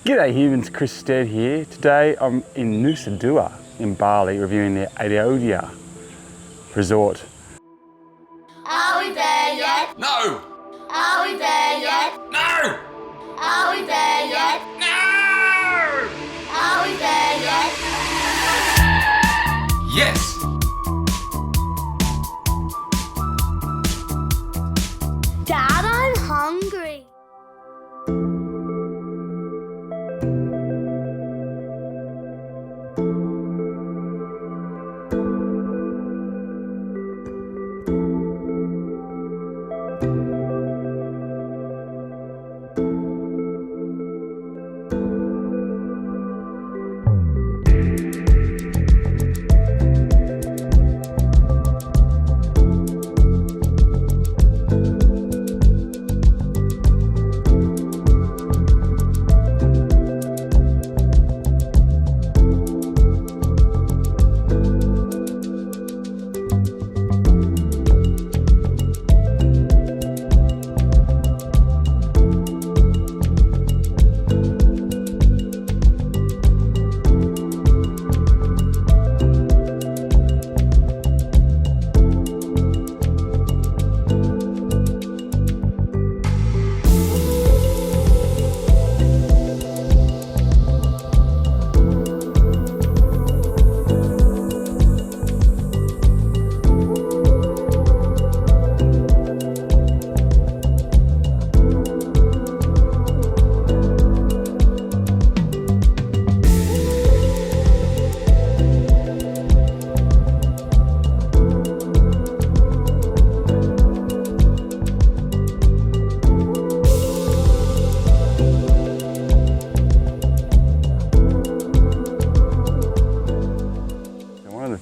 G'day humans, Chris Stead here. Today I'm in Nusa Dua in Bali reviewing the Ayodya Resort. Are we there yet? No! Are we there yet? No! Are we there yet? No! Are we there yet? Yes! Dad, I'm hungry.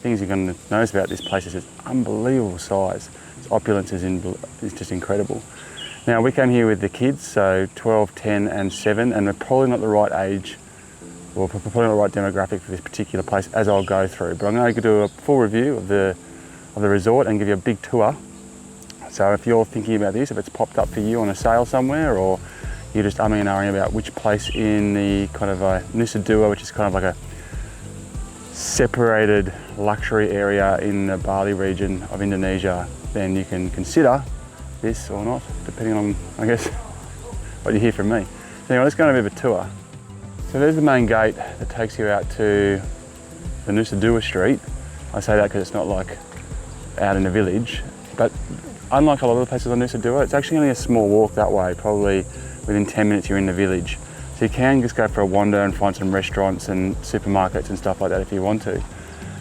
Things you're going to notice about this place is its unbelievable size. Its opulence is just incredible. Now we came here with the kids, so 12, 10 and 7, and they're probably not the right age or probably not the right demographic for this particular place, as I'll go through. But I'm going to do a full review of the resort and give you a big tour. So if you're thinking about this, if it's popped up for you on a sale somewhere, or you're just umming and ahhing about which place in the kind of Nusa Dua, which is kind of like a separated luxury area in the Bali region of Indonesia, then you can consider this or not, depending on, I guess, what you hear from me. So anyway, let's go on a bit of a tour. So there's the main gate that takes you out to the Nusa Dua street. I say that because it's not like out in the village, but unlike a lot of the places on Nusa Dua, it's actually only a small walk that way. Probably within 10 minutes you're in the village. So you can just go for a wander and find some restaurants and supermarkets and stuff like that if you want to.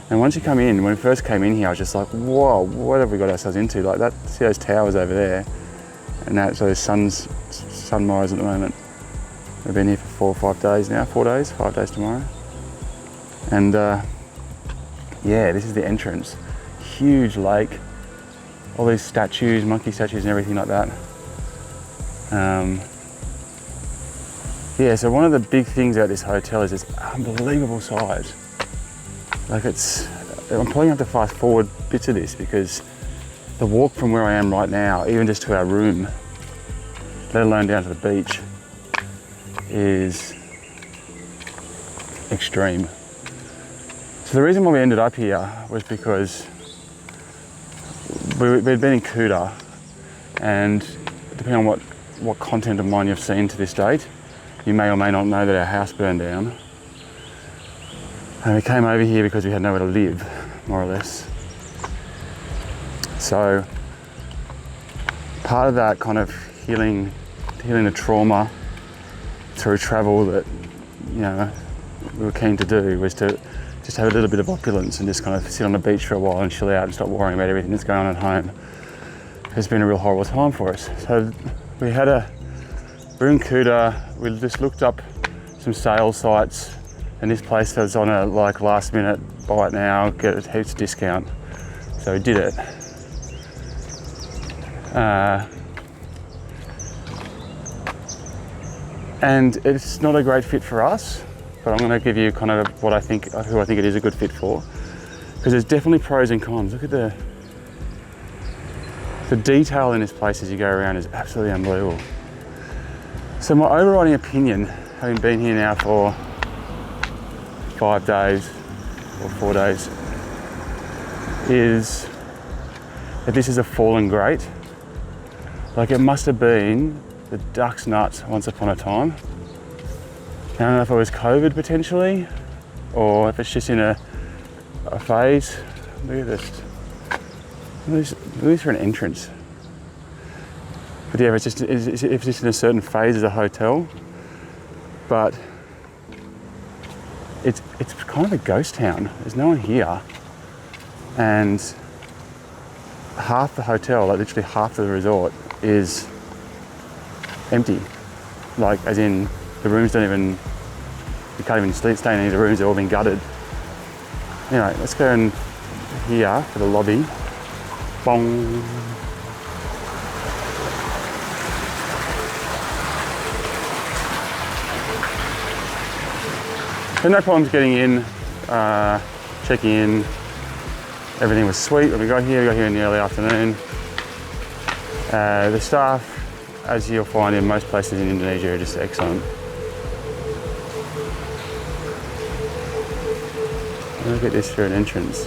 And once you come in, when we first came in here, I was just like, whoa, what have we got ourselves into? Like that, see those towers over there? And so there's sunrise at the moment. We've been here for 4 or 5 days now, 4 days, 5 days tomorrow. And yeah, this is the entrance. Huge lake, all these statues, monkey statues and everything like that. Yeah, so one of the big things about this hotel is its unbelievable size. Like I'm probably gonna have to fast forward bits of this because the walk from where I am right now, even just to our room, let alone down to the beach, is extreme. So the reason why we ended up here was because we'd been in Kuta, and depending on what content of mine you've seen to this date, you may or may not know that our house burned down. And we came over here because we had nowhere to live, more or less. So part of that kind of healing the trauma through travel that, you know, we were keen to do was to just have a little bit of opulence and just kind of sit on the beach for a while and chill out and stop worrying about everything that's going on at home. It's been a real horrible time for us. So we're in Kuta. We just looked up some sale sites, and this place was on a like last minute buy it now, get a heaps discount. So we did it. And it's not a great fit for us, but I'm going to give you kind of who I think it is a good fit for, because there's definitely pros and cons. Look at the detail in this place as you go around is absolutely unbelievable. So my overriding opinion having been here now for 5 days or 4 days, is that this is a fallen grate. Like, it must have been the duck's nuts once upon a time. I don't know if it was COVID potentially, or if it's just in a phase. Look at this. Look at this for an entrance. But yeah, it's just in a certain phase as a hotel. But it's kind of a ghost town. There's no one here. And half the hotel, like literally half of the resort, is empty. Like, as in, the rooms don't even, you can't even stay in any of the rooms, they've all been gutted. Anyway, let's go in here for the lobby. Bong. Had no problems getting in, checking in. Everything was sweet when we got here. We got here in the early afternoon. The staff, as you'll find in most places in Indonesia, are just excellent. Look at this for an entrance.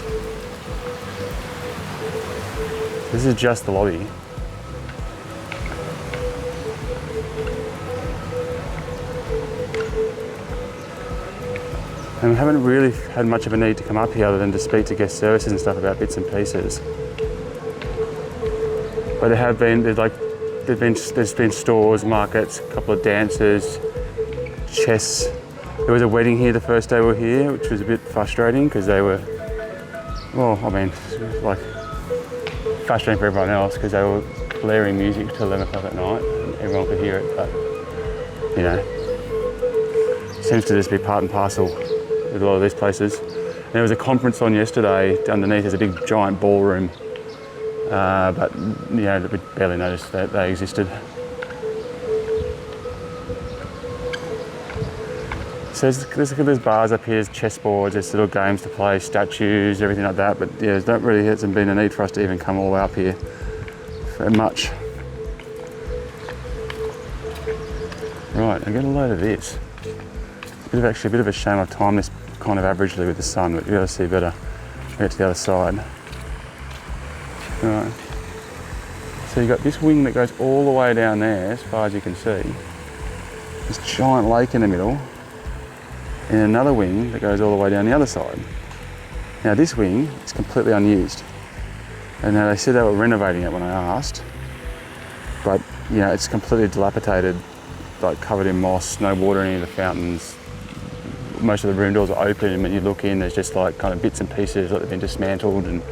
This is just the lobby. And we haven't really had much of a need to come up here other than to speak to guest services and stuff about bits and pieces. But there's been stores, markets, a couple of dances, chess. There was a wedding here the first day we were here, which was a bit frustrating because they were, well, I mean, like, frustrating for everyone else because they were blaring music till 11 o'clock at night and everyone could hear it, but, you know, seems to just be part and parcel with a lot of these places. And there was a conference on yesterday. Underneath there's a big giant ballroom, but you know, we barely noticed that they existed. So there's bars up here, there's chessboards, there's little games to play, statues, everything like that. But yeah, there hasn't been a need for us to even come all the way up here for much. Right, I get a load of this. Actually a bit of a shame I've timed this kind of averagely with the sun, but you've got to see better. We get to the other side. Right. So you've got this wing that goes all the way down there, as far as you can see. This giant lake in the middle, and another wing that goes all the way down the other side. Now this wing is completely unused. And now they said they were renovating it when I asked, but you know, it's completely dilapidated, like covered in moss, no water in any of the fountains. Most of the room doors are open, and when you look in, there's just like kind of bits and pieces that have been dismantled and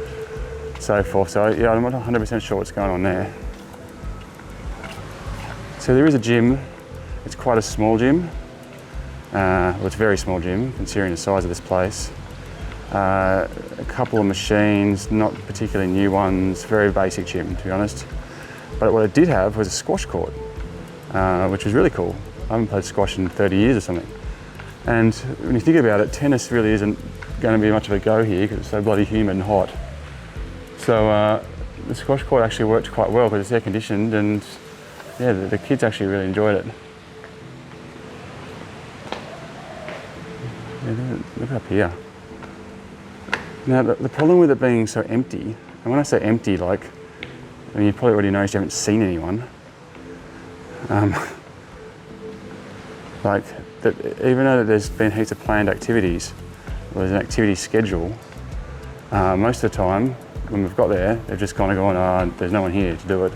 so forth. So yeah, I'm not 100% sure what's going on there. So there is a gym. It's quite a small gym. Well, it's a very small gym considering the size of this place. A couple of machines, not particularly new ones, very basic gym to be honest. But what it did have was a squash court, which was really cool. I haven't played squash in 30 years or something. And when you think about it, tennis really isn't going to be much of a go here because it's so bloody humid and hot. So the squash court actually worked quite well because it's air conditioned, and yeah, the kids actually really enjoyed it. Yeah, look up here. Now the problem with it being so empty, and when I say empty, like, I mean, you probably already noticed you haven't seen anyone. Like, that even though there's been heaps of planned activities, or there's an activity schedule, most of the time when we've got there, they've just kind of gone, oh, there's no one here to do it.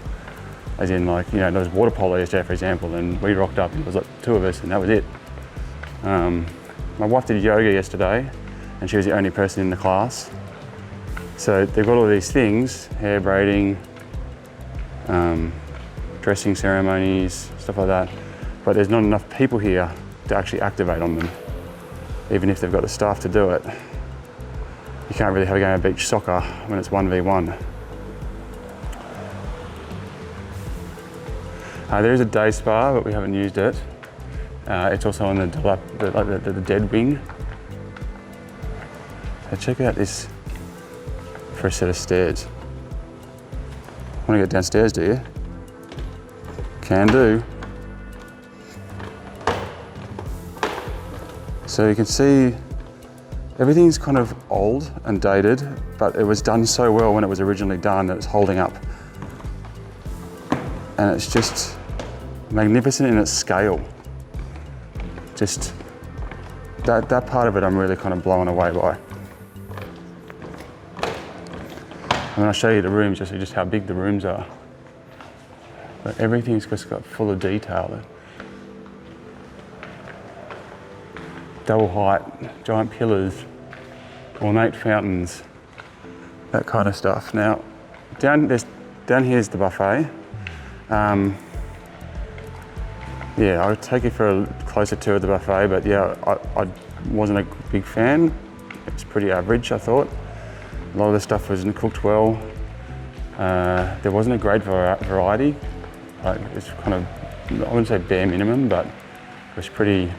As in, like, you know, there was water polo yesterday, for example, and we rocked up and it was like 2 of us and that was it. My wife did yoga yesterday and she was the only person in the class. So they've got all these things, hair braiding, dressing ceremonies, stuff like that, but there's not enough people here to actually activate on them, even if they've got the staff to do it. You can't really have a game of beach soccer when it's 1v1. There is a day spa, but we haven't used it. It's also on the dead wing. So check out this for a set of stairs. Want to get downstairs, do you? So you can see everything's kind of old and dated, but it was done so well when it was originally done that it's holding up. And it's just magnificent in its scale. Just that part of it I'm really kind of blown away by. And when I show you the rooms, you'll see just how big the rooms are. But everything's just got full of detail. Double height, giant pillars, ornate fountains, that kind of stuff. Now, down here's the buffet. Yeah, I'll take you for a closer tour of the buffet, but yeah, I wasn't a big fan. It's pretty average, I thought. A lot of the stuff wasn't cooked well. There wasn't a great variety. Like, it's kind of, I wouldn't say bare minimum, but it was pretty,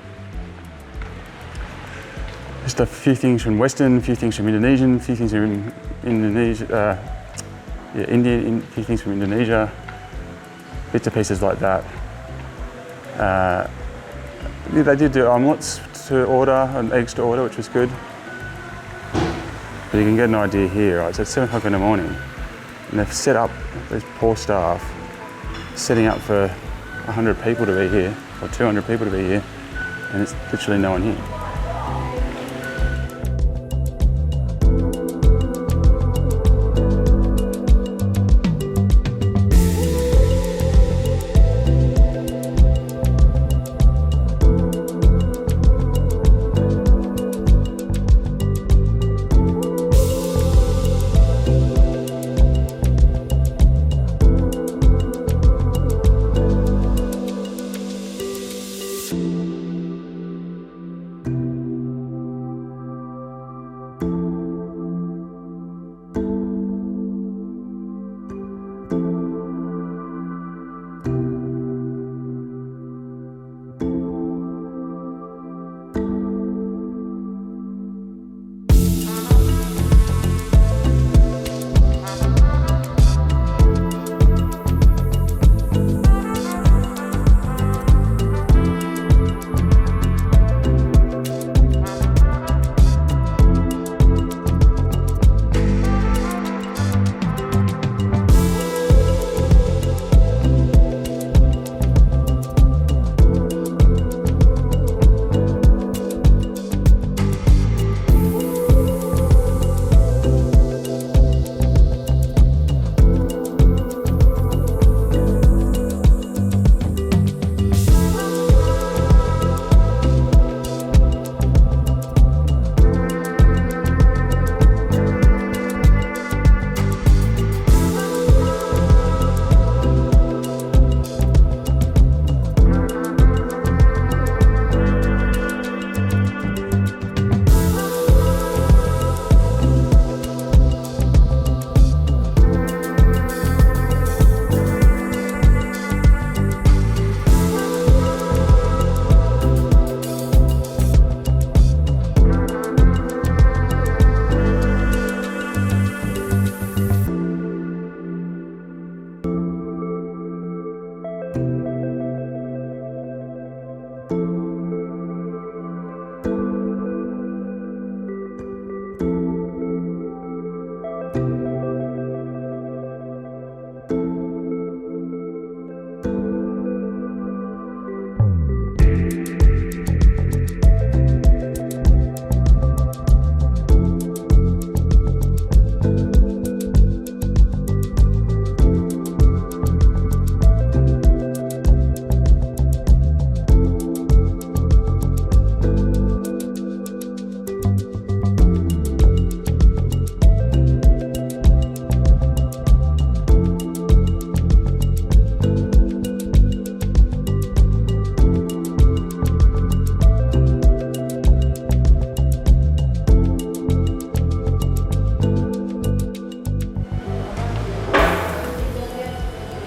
just a few things from Western, a few things from Indonesian, a few things from Indonesia, Indian, a few things from Indonesia, bits and pieces like that. They did do omelettes to order and eggs to order, which was good. But you can get an idea here, right? So it's 7 o'clock in the morning, and they've set up, those poor staff, setting up for 100 people to be here, or 200 people to be here, and it's literally no one here.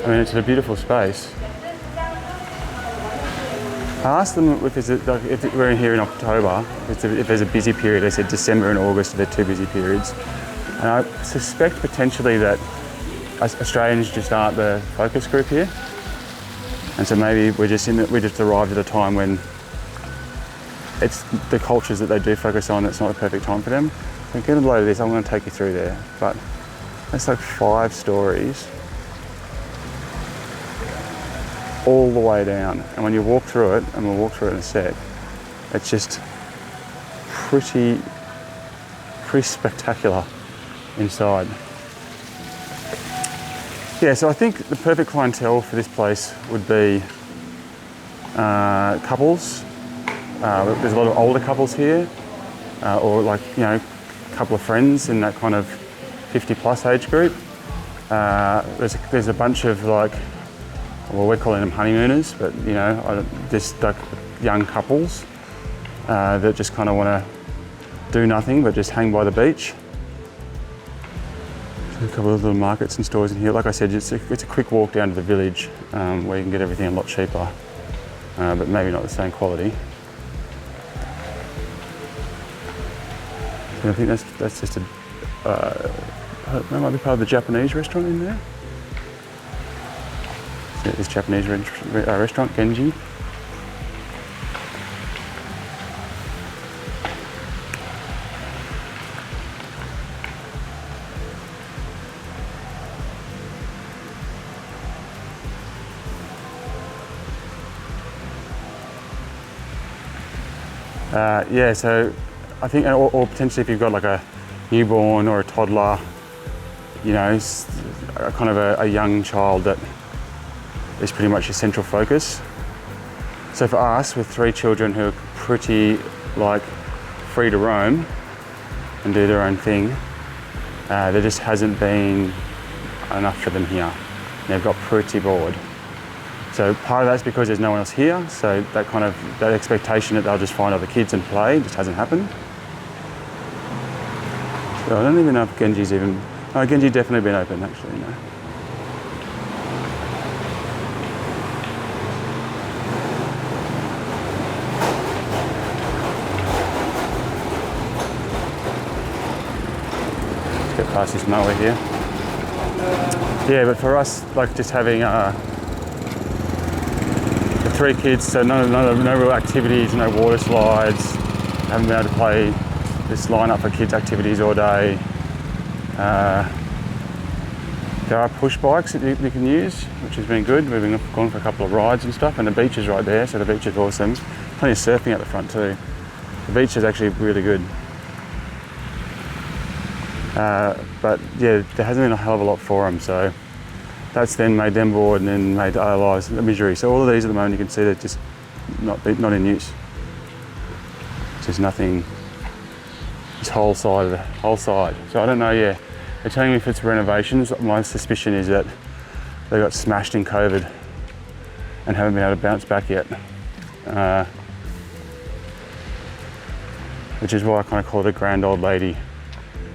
I mean, it's a beautiful space. I asked them if we're here in October, if there's a busy period. They said December and August are their two busy periods. And I suspect potentially that Australians just aren't the focus group here. And so maybe we just arrived at a time when it's the cultures that they do focus on, it's not a perfect time for them. So get a load of this, I'm going to take you through there. But it's like 5 stories all the way down. And when you walk through it, and we'll walk through it in a sec, it's just pretty spectacular inside. Yeah, so I think the perfect clientele for this place would be couples. There's a lot of older couples here, or like, you know, a couple of friends in that kind of 50 plus age group. There's a bunch of like, well, we're calling them honeymooners, but you know, just like young couples that just kind of want to do nothing but just hang by the beach. A couple of little markets and stores in here. Like I said, it's a quick walk down to the village where you can get everything a lot cheaper, but maybe not the same quality. So I think that's just that might be part of the Japanese restaurant in there. So this Japanese restaurant, Genji. Yeah, so I think, or potentially if you've got like a newborn or a toddler, you know, kind of a young child that is pretty much your central focus. So for us, with 3 children who are pretty like free to roam and do their own thing, there just hasn't been enough for them here. They've got pretty bored. So part of that's because there's no one else here, so that expectation that they'll just find other kids and play just hasn't happened. So I don't even know if Genji's even... Oh, Genji's definitely been open actually, no. Let's get past this mower here. Yeah, but for us, like just having the 3 kids, so no real activities, no water slides, haven't been able to play this lineup for kids' activities all day. There are push bikes that you can use, which has been good. We've gone for a couple of rides and stuff, and the beach is right there, so the beach is awesome. Plenty of surfing at the front too. The beach is actually really good. But yeah, there hasn't been a hell of a lot for them, so that's then made them bored and then made our lives a misery. So all of these at the moment, you can see they're just not in use. There's nothing, this whole side. So I don't know, yeah. They're telling me if it's renovations. My suspicion is that they got smashed in COVID and haven't been able to bounce back yet. Which is why I kind of call it a grand old lady.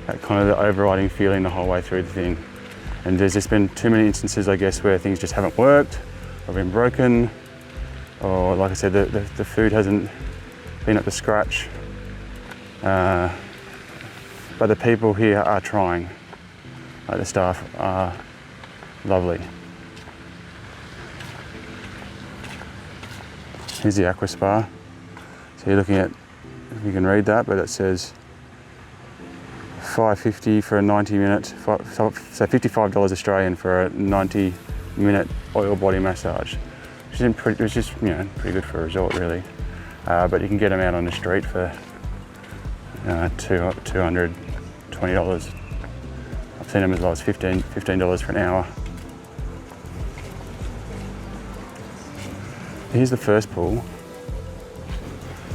That kind of the overriding feeling the whole way through the thing. And there's just been too many instances, I guess, where things just haven't worked or been broken, or like I said, the food hasn't been up to scratch. But the people here are trying. Like the staff are lovely. Here's the aqua spa. So you're looking at, you can read that, but it says $5.50 for a 90-minute, so $55 Australian for a 90-minute oil body massage, which is just, you know, pretty good for a resort really. But you can get them out on the street for $220. I've seen them as low as $15 for an hour. Here's the first pool.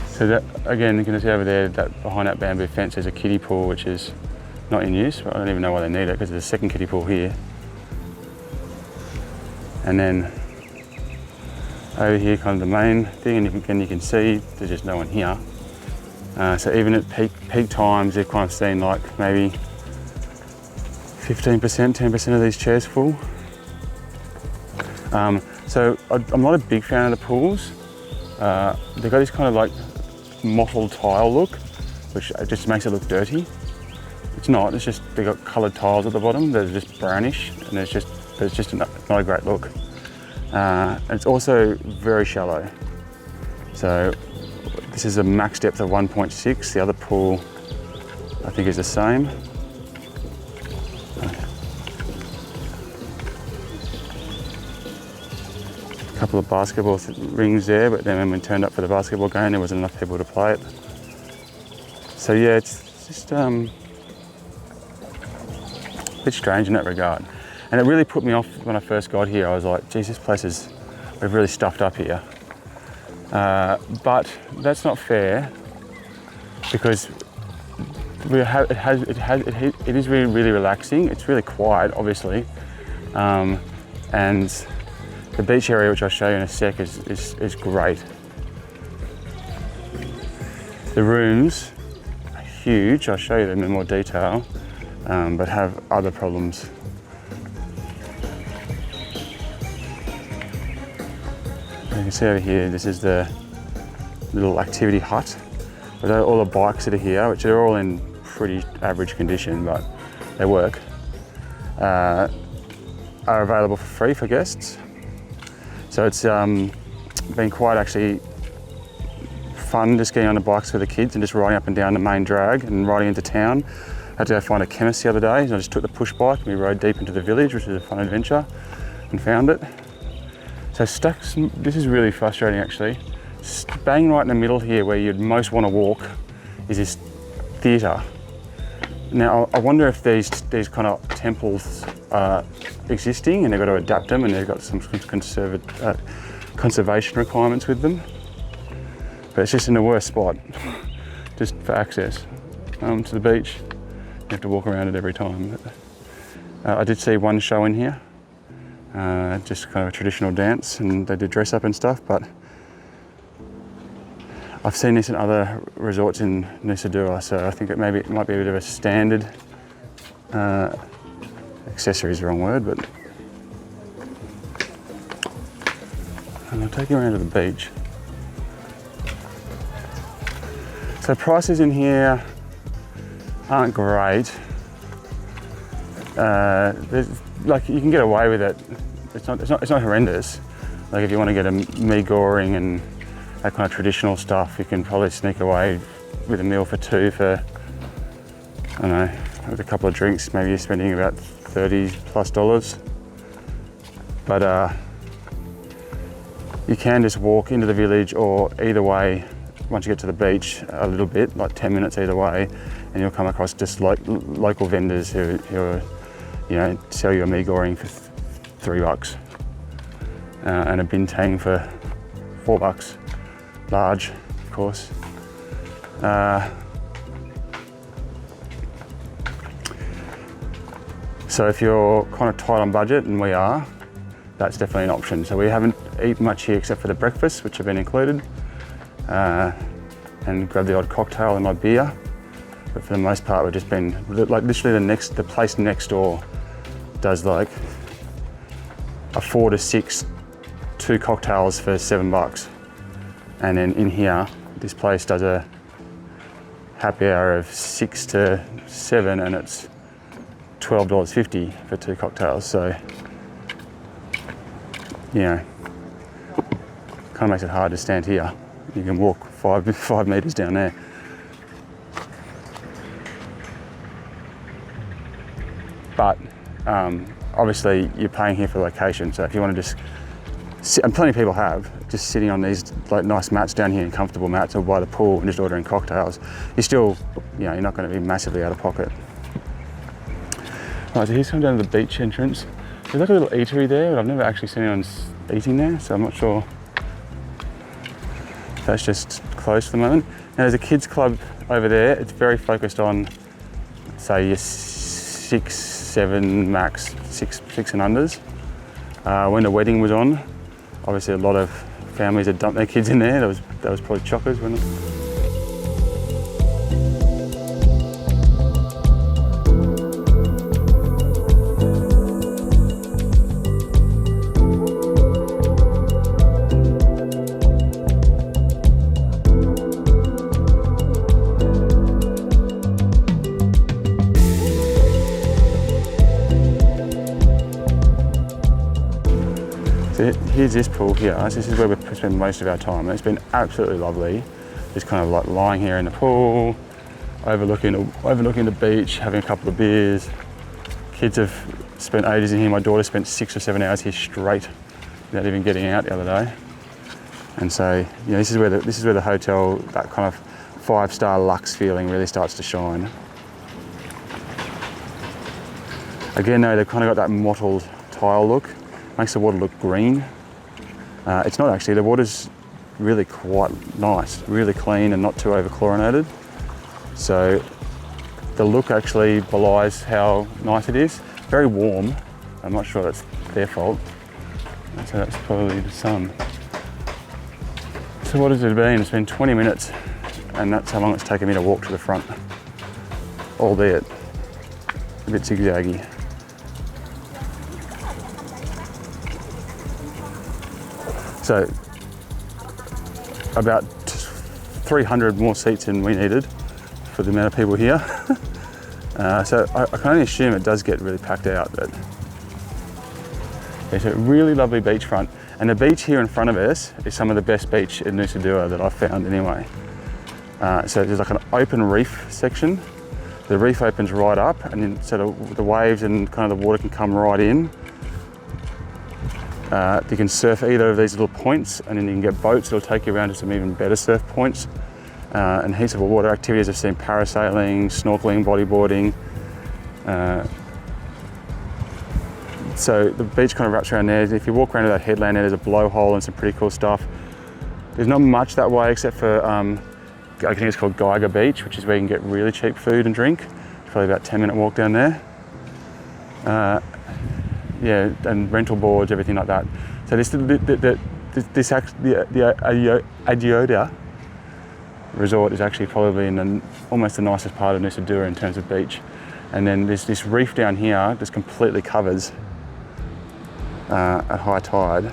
So that, again, you can see over there, that behind that bamboo fence is a kiddie pool, which is not in use. I don't even know why they need it, because there's a second kiddie pool here. And then over here, kind of the main thing, and you can see there's just no one here. So even at peak times, they've kind of seen like maybe 15%, 10% of these chairs full. So I'm not a big fan of the pools. They've got this kind of like mottled tile look, which just makes it look dirty. It's not, it's just they've got coloured tiles at the bottom. They're just brownish, and it's just not a great look. And it's also very shallow. So This is a max depth of 1.6. The other pool, I think, is the same. A couple of basketball rings there, but then when we turned up for the basketball game, there wasn't enough people to play it. So yeah, it's just a bit strange in that regard. And it really put me off when I first got here. I was like, geez, this place is, we've really stuffed up here. But that's not fair, because it is really, really relaxing. It's really quiet, obviously. And the beach area, which I'll show you in a sec, is great. The rooms are huge. I'll show you them in more detail, but have other problems. You can see over here, this is the little activity hut with all the bikes that are here, which are all in pretty average condition, but they work, are available for free for guests. So it's been quite actually fun just getting on the bikes with the kids and just riding up and down the main drag and riding into town. I had to go find a chemist the other day, and I just took the push bike and we rode deep into the village, which was a fun adventure, and found it. So this is really frustrating actually. Bang right in the middle here where you'd most want to walk is this theatre. Now I wonder if these kind of temples are existing and they've got to adapt them, and they've got some conservation requirements with them. But it's just in the worst spot, just for access to the beach. You have to walk around it every time. But, I did see one show in here. Just kind of a traditional dance, and they did dress up and stuff, but I've seen this in other resorts in Nusa Dua, so I think it might be a bit of a standard, accessory is the wrong word, but and I'll take you around to the beach. So prices in here aren't great. Like you can get away with it. It's not horrendous. Like if you want to get a mee goreng and that kind of traditional stuff, you can probably sneak away with a meal for two for, I don't know, with a couple of drinks, maybe you're spending about $30+. But you can just walk into the village, or either way, once you get to the beach, a little bit, like 10 minutes either way, and you'll come across just like local vendors who are, you know, sell you a mee goreng for $3, and a bintang for $4, large, of course. So if you're kind of tight on budget, and we are, that's definitely an option. So we haven't eaten much here except for the breakfast, which have been included, and grab the odd cocktail and my beer. But for the most part, we've just been, like literally the place next door does like a 4 to 6, 2 cocktails for $7. And then in here, this place does a happy hour of 6 to 7, and it's $12.50 for 2 cocktails. So, you know, kind of makes it hard to stand here. You can walk 5 meters down there. But obviously you're paying here for location, so if you want to just sit, and plenty of people have, just sitting on these like nice mats down here, and comfortable mats, or by the pool and just ordering cocktails, you're still, you know, you're not going to be massively out of pocket. Right, so here's coming down to the beach entrance. There's like a little eatery there, but I've never actually seen anyone eating there, so I'm not sure if that's just closed for the moment. Now there's a kids club over there. It's very focused on, say, your 6, 7 max, 6 and unders. When the wedding was on, obviously a lot of families had dumped their kids in there. That was probably chockers, wasn't it? So here's this pool here. This is where we spend most of our time. It's been absolutely lovely. just kind of like lying here in the pool, overlooking the beach, having a couple of beers. Kids have spent ages in here. My daughter spent 6 or 7 hours here straight without even getting out the other day. And so, you know, this is where the hotel, that kind of 5-star luxe feeling really starts to shine. Again though, they've kind of got that mottled tile look, makes the water look green. It's not actually, the water's really quite nice, really clean and not too over chlorinated. So the look actually belies how nice it is. Very warm. I'm not sure that's their fault. So that's probably the sun. So what has it been? It's been 20 minutes and that's how long it's taken me to walk to the front. Albeit a bit zigzaggy. So about 300 more seats than we needed for the amount of people here. So I can only assume it does get really packed out. But it's a really lovely beachfront. And the beach here in front of us is some of the best beach in Nusa Dua that I've found anyway. So there's like an open reef section. The reef opens right up and then so the waves and kind of the water can come right in. You can surf either of these little points and then you can get boats that'll take you around to some even better surf points. And heaps of water activities. I've seen parasailing, snorkeling, bodyboarding. So the beach kind of wraps around there. If you walk around to that headland there's a blowhole and some pretty cool stuff. There's not much that way except for, I think it's called Geiger Beach, which is where you can get really cheap food and drink. It's probably about a 10-minute walk down there. Yeah, and rental boards, everything like that. So the Ayodya Resort is actually probably in almost the nicest part of Nusa Dua in terms of beach. And then there's this reef down here that's completely covers at high tide.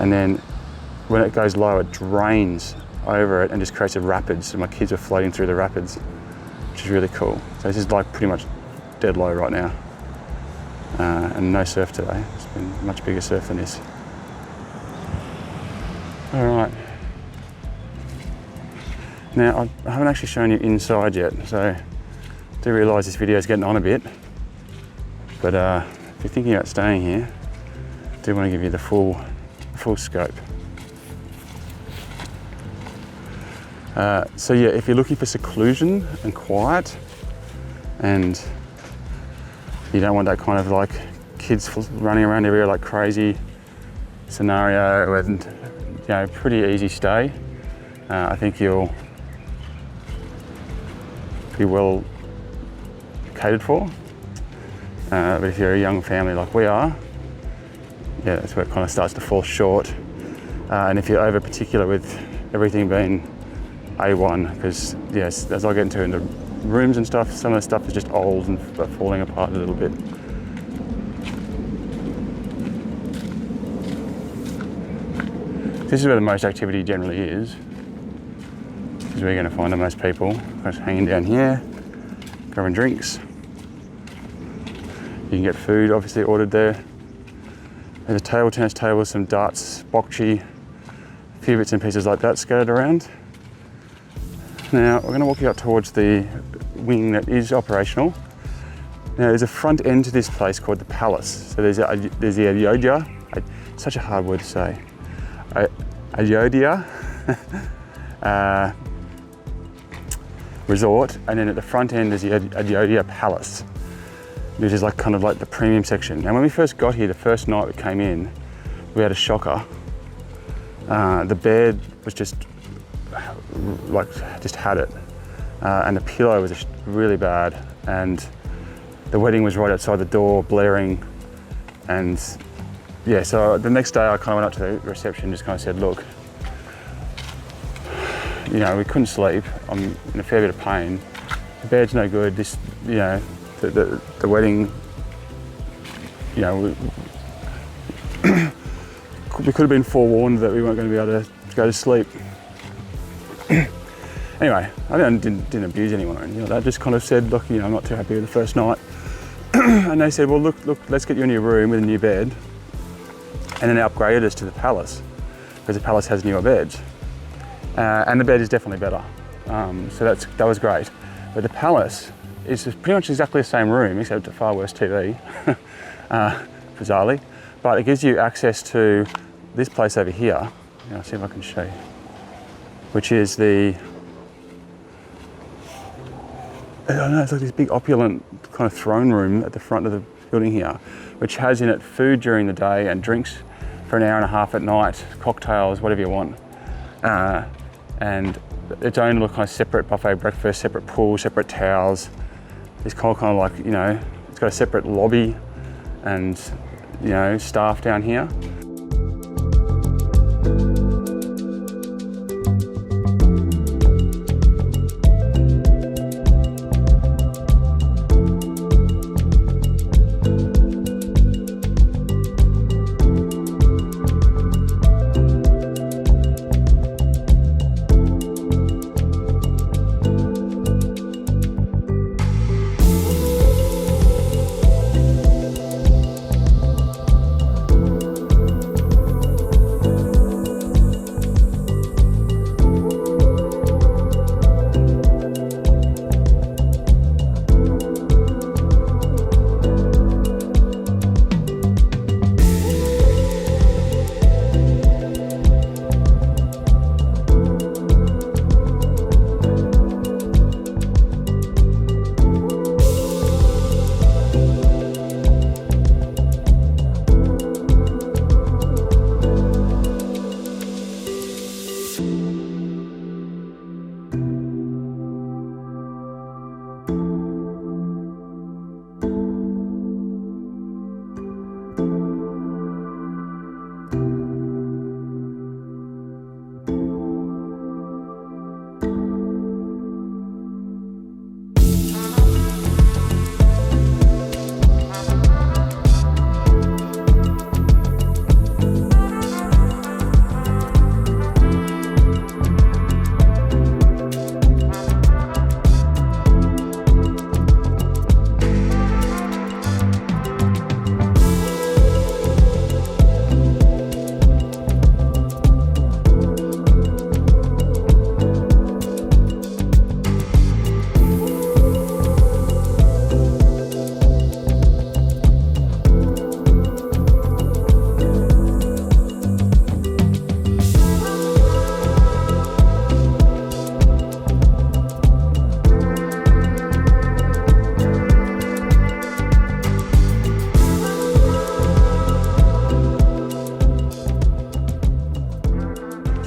And then when it goes low, it drains over it and just creates a rapids. So my kids are floating through the rapids, which is really cool. So this is like pretty much dead low right now. And no surf today. It's been much bigger surf than this. All right. Now, I haven't actually shown you inside yet, so I do realise this video is getting on a bit. But if you're thinking about staying here, I do want to give you the full scope. So yeah, if you're looking for seclusion and quiet, and you don't want that kind of like kids running around everywhere like crazy scenario, and you know, pretty easy stay. I think you'll be well catered for. But if you're a young family like we are, yeah, that's where it kind of starts to fall short. And if you're over particular with everything being A1, because yes, as I get into the rooms and stuff, some of the stuff is just old and falling apart a little bit. This is where the most activity generally is. This is where you're going to find the most people. Just hanging down here, grabbing drinks. You can get food obviously ordered there. There's a table tennis table, some darts, bocce, a few bits and pieces like that scattered around. Now we're going to walk you up towards the wing that is operational. Now there's a front end to this place called the Palace. So there's the Ayodya, such a hard word to say, Ayodya Resort, and then at the front end is the Ayodya Palace, which is like kind of like the premium section. Now when we first got here, the first night we came in, we had a shocker. The bed was just had it, and the pillow was just really bad, and the wedding was right outside the door blaring. And yeah, so the next day I kind of went up to the reception and just kind of said, look, you know, we couldn't sleep, I'm in a fair bit of pain, the bed's no good, this, you know, the wedding, you know, we could have been forewarned that we weren't going to be able to go to sleep. Anyway, I didn't abuse anyone, you know, I just kind of said, look, you know, I'm not too happy with the first night. And they said, well, look, let's get you a new room with a new bed. And then they upgraded us to the Palace, because the Palace has newer beds. And the bed is definitely better. So that was great. But the Palace is pretty much exactly the same room, except a far worse TV, bizarrely. But it gives you access to this place over here. I'll see if I can show you. Which is the, I don't know, it's like this big opulent kind of throne room at the front of the building here, which has in it food during the day and drinks for an hour and a half at night, cocktails, whatever you want. And its own little kind of separate buffet breakfast, separate pool, separate towels. It's kind of like, you know, it's got a separate lobby and, you know, staff down here.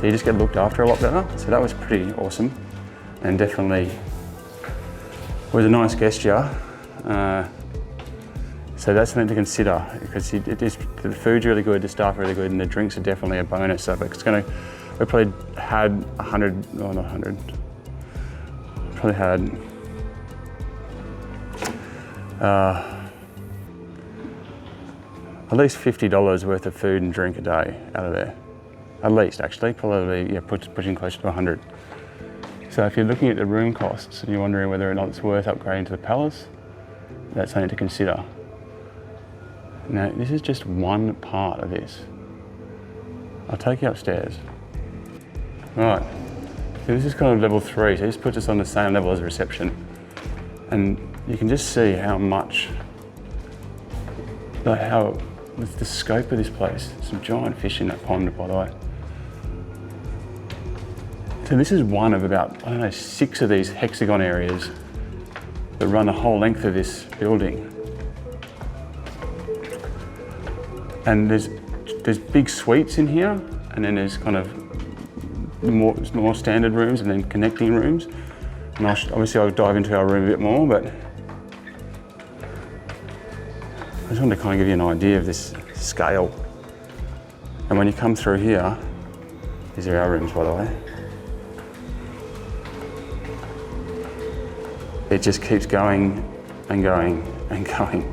You just get looked after a lot better. So that was pretty awesome, and definitely was a nice gesture. So that's something to consider, because the food's really good, the staff are really good, and the drinks are definitely a bonus. So it's we probably had 100, oh not 100, probably had at least $50 worth of food and drink a day out of there. At least, actually, probably, yeah, pushing closer to 100. So if you're looking at the room costs and you're wondering whether or not it's worth upgrading to the Palace, that's something to consider. Now, this is just one part of this. I'll take you upstairs. Right, so this is kind of level 3, so this puts us on the same level as the reception. And you can just see how much, with the scope of this place. Some giant fish in that pond, by the way. So this is one of about, I don't know, 6 of these hexagon areas that run the whole length of this building. And there's big suites in here, and then there's kind of more standard rooms and then connecting rooms. And obviously I'll dive into our room a bit more, but I just wanted to kind of give you an idea of this scale. And when you come through here, these are our rooms, by the way. It just keeps going and going and going.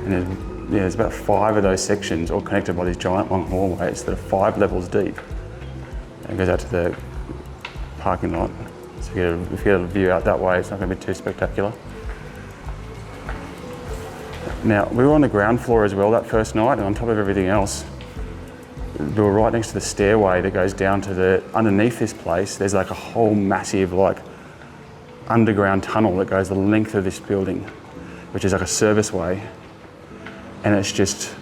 And there's about 5 of those sections all connected by these giant long hallways that are 5 levels deep. And it goes out to the parking lot. So if you get a view out that way, it's not going to be too spectacular. Now, we were on the ground floor as well that first night, and on top of everything else, we were right next to the stairway that goes down to the, underneath this place, there's like a whole massive like underground tunnel that goes the length of this building, which is like a service way. And it's just,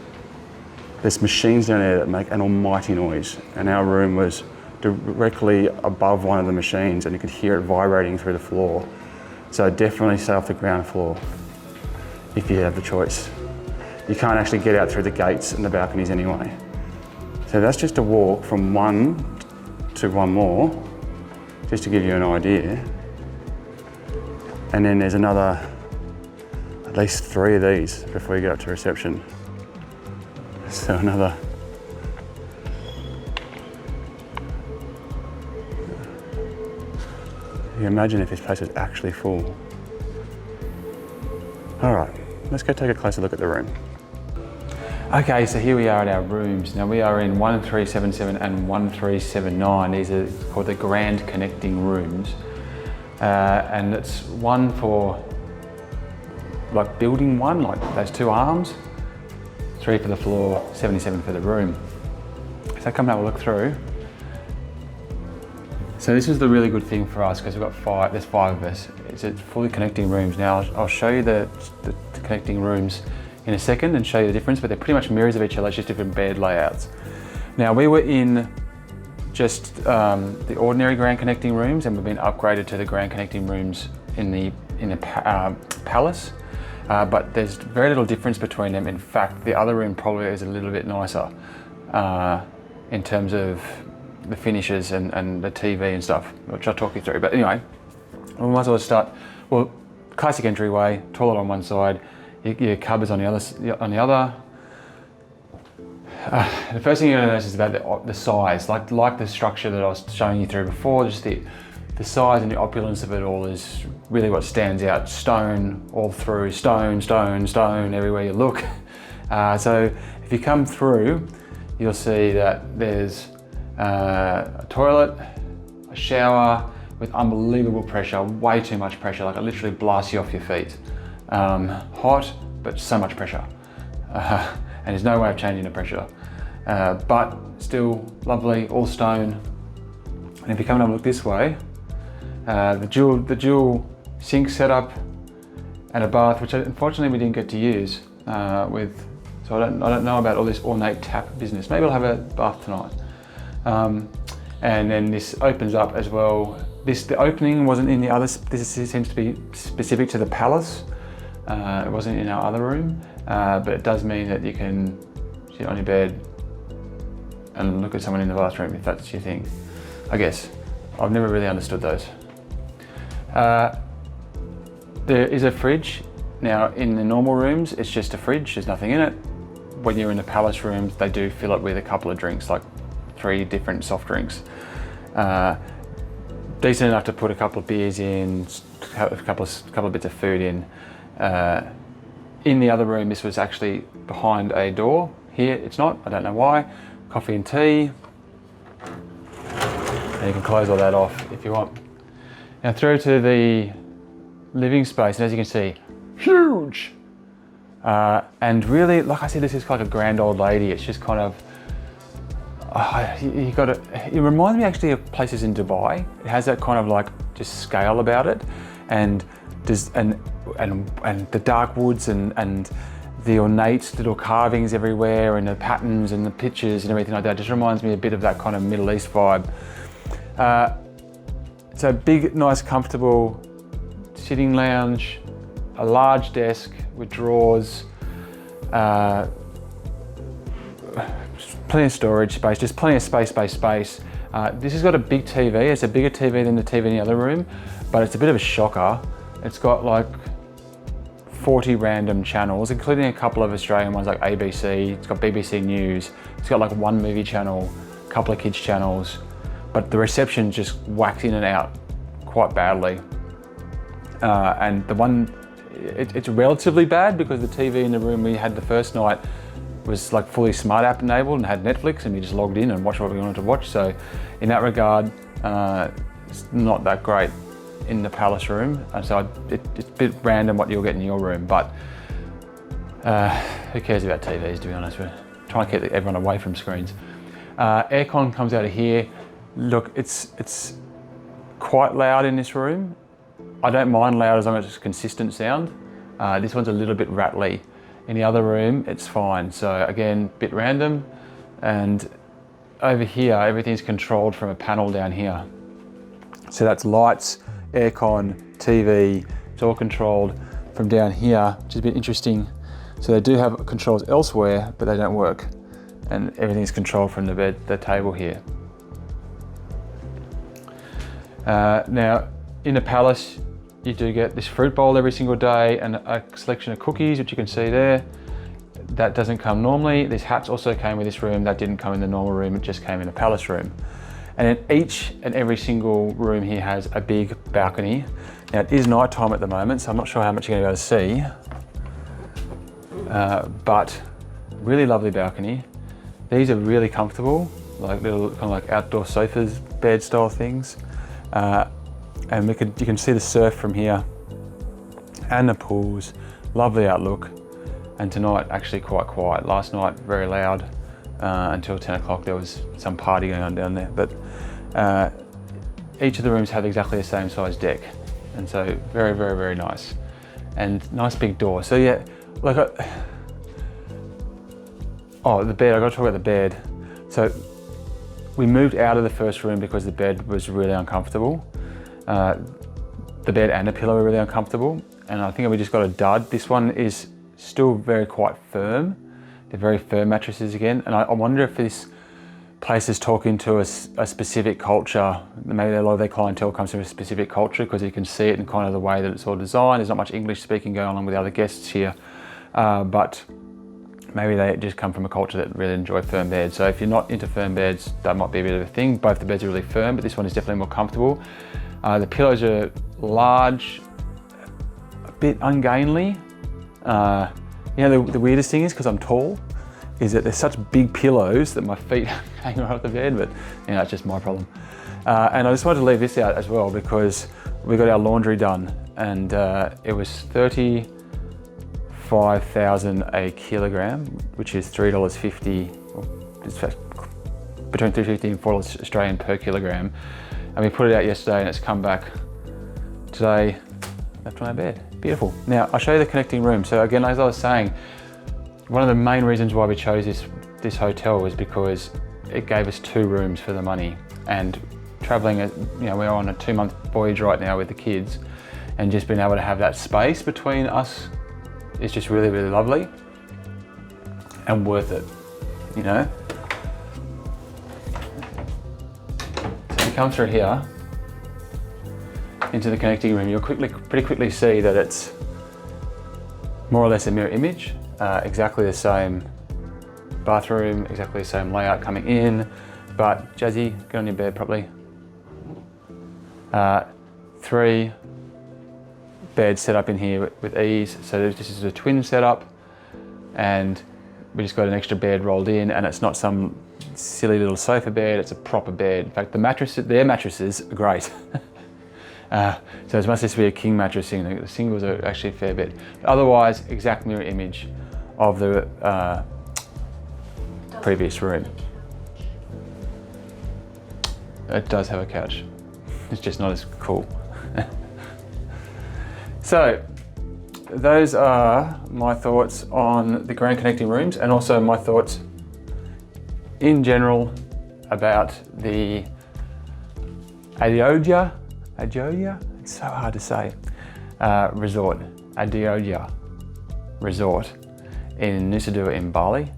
there's machines down there that make an almighty noise. And our room was directly above one of the machines and you could hear it vibrating through the floor. So definitely stay off the ground floor if you have the choice. You can't actually get out through the gates and the balconies anyway. So that's just a walk from one to one more, just to give you an idea. And then there's another, at least 3 of these before you get up to reception. So another. You imagine if this place was actually full. All right, let's go take a closer look at the room. Okay, so here we are at our rooms. Now we are in 1377 and 1379. These are called the Grand Connecting Rooms. And it's one for like building one, like those 2 arms, 3 for the floor, 77 for the room. So come and have a look through. So this is the really good thing for us because we've got there's 5 of us. It's fully connecting rooms. Now I'll show you the connecting rooms in a second and show you the difference, but they're pretty much mirrors of each other, it's just different bed layouts. Now we were in just the ordinary Grand Connecting Rooms and we've been upgraded to the Grand Connecting Rooms in the Palace, but there's very little difference between them. In fact, the other room probably is a little bit nicer in terms of the finishes and the TV and stuff, which I'll talk you through. But anyway, we might as well start. Well, classic entryway, toilet on one side, your cupboards on the other. The first thing you're going to notice is about the size, like the structure that I was showing you through before. Just the size and the opulence of it all is really what stands out. Stone all through, stone, stone, stone everywhere you look. So if you come through, you'll see that there's a toilet, a shower with unbelievable pressure, way too much pressure, like it literally blasts you off your feet. Hot, but so much pressure. And there's no way of changing the pressure. But still lovely, all stone. And if you come and have a look this way, the dual sink setup and a bath, which unfortunately we didn't get to use so I don't know about all this ornate tap business. Maybe I'll have a bath tonight. And then this opens up as well. The opening wasn't in the others. This seems to be specific to the Palace. It wasn't in our other room, but it does mean that you can sit on your bed and look at someone in the bathroom if that's your thing, I guess. I've never really understood those. There is a fridge. Now in the normal rooms, it's just a fridge, there's nothing in it. When you're in the Palace rooms, they do fill it with a couple of drinks, like 3 different soft drinks. Decent enough to put a couple of beers in, a couple of bits of food in. In the other room, this was actually behind a door. Here, it's not, I don't know why. Coffee and tea. And you can close all that off if you want. Now through to the living space, and as you can see, huge. And really, like I said, this is like a grand old lady. It's just kind of, it reminds me actually of places in Dubai. It has that kind of like just scale about it, and the dark woods and the ornate little carvings everywhere and the patterns and the pictures and everything like that. Just reminds me a bit of that kind of Middle East vibe. It's a big, nice, comfortable sitting lounge, a large desk with drawers, plenty of storage space, just plenty of space. This has got a big TV. It's a bigger TV than the TV in the other room, but it's a bit of a shocker. It's got like 40 random channels, including a couple of Australian ones like ABC. It's got BBC News. It's got like 1 movie channel, a couple of kids channels, but the reception just whacks in and out quite badly. And the one, it's relatively bad because the TV in the room we had the first night was like fully smart app enabled and had Netflix, and we just logged in and watched what we wanted to watch. So in that regard, it's not that great in the Palace room. And so it's a bit random what you'll get in your room, but who cares about TVs, to be honest? We're trying to keep everyone away from screens. Aircon comes out of here. Look, it's quite loud in this room. I don't mind loud as long as it's consistent sound. This one's a little bit rattly. In the other room, it's fine. So again, bit random. And over here, everything's controlled from a panel down here. So that's lights, aircon, TV, it's all controlled from down here, which is a bit interesting. So they do have controls elsewhere, but they don't work. And everything's controlled from the table here. Now, in the Palace, you do get this fruit bowl every single day and a selection of cookies, which you can see there. That doesn't come normally. These hats also came with this room. That didn't come in the normal room, it just came in the Palace room. And in each and every single room here has a big balcony. Now it is night time at the moment, so I'm not sure how much you're gonna be able to see. But really lovely balcony. These are really comfortable, like little kind of like outdoor sofas, bed style things. And you can see the surf from here and the pools, lovely outlook. And tonight actually quite quiet. Last night very loud until 10 o'clock. There was some party going on down there. But each of the rooms have exactly the same size deck. And so very, very, very nice. And nice big door. So yeah, like oh, the bed, I gotta talk about the bed. So we moved out of the first room because the bed was really uncomfortable. The bed and the pillow were really uncomfortable. And I think we just got a dud. This one is still quite firm. They're very firm mattresses again. And I wonder if this place is talking to a specific culture. Maybe a lot of their clientele comes from a specific culture because you can see it in kind of the way that it's all designed. There's not much English speaking going on with the other guests here. But maybe they just come from a culture that really enjoy firm beds. So if you're not into firm beds, that might be a bit of a thing. Both the beds are really firm, but this one is definitely more comfortable. The pillows are large, a bit ungainly. You know, the weirdest thing is, because I'm tall, is that they're such big pillows that my feet hang right off the bed, but you know, it's just my problem. And I just wanted to leave this out as well because we got our laundry done and it was $35,000 a kilogram, which is $3.50, it's between $3.50 and $4 Australian per kilogram. And we put it out yesterday and it's come back today, left on our bed. Beautiful. Now I'll show you the connecting room. So again, as I was saying, one of the main reasons why we chose this hotel was because it gave us 2 rooms for the money. And traveling, you know, we're on a 2-month voyage right now with the kids, and just being able to have that space between us is just really, really lovely and worth it, you know? So you come through here into the connecting room, you'll pretty quickly see that it's more or less a mirror image, exactly the same bathroom, exactly the same layout coming in, but Jazzy, get on your bed properly. 3 beds set up in here with ease. So this is a twin setup, and we just got an extra bed rolled in, and it's not some silly little sofa bed, it's a proper bed. In fact, their mattresses are great. So it must just be a king mattress thing. The singles are actually a fair bit. But otherwise, exact mirror image of the previous room. It does have a couch. It's just not as cool. So those are my thoughts on the grand connecting rooms, and also my thoughts in general about the Ayodya, it's so hard to say, resort, Ayodya Resort in Nusa Dua in Bali.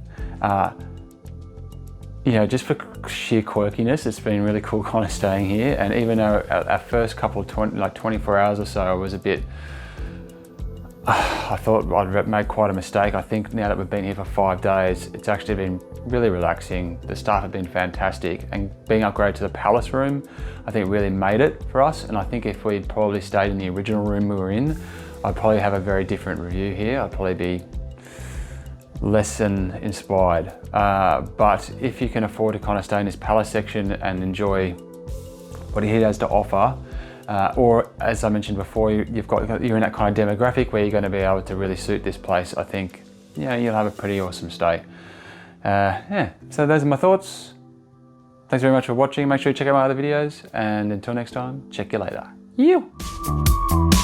You know, just for sheer quirkiness, it's been really cool kind of staying here. And even though our first couple of 24 hours or so was a bit, I thought I'd made quite a mistake. I think now that we've been here for 5 days, it's actually been really relaxing. The staff have been fantastic, and being upgraded to the Palace room, I think really made it for us. And I think if we'd probably stayed in the original room we were in, I'd probably have a very different review here. I'd probably be less than inspired. But if you can afford to kind of stay in this Palace section and enjoy what he has to offer, or as I mentioned before, you're in that kind of demographic where you're going to be able to really suit this place, I think, yeah, you'll have a pretty awesome stay. Yeah, so those are my thoughts. Thanks very much for watching. Make sure you check out my other videos, and until next time, check you later. You.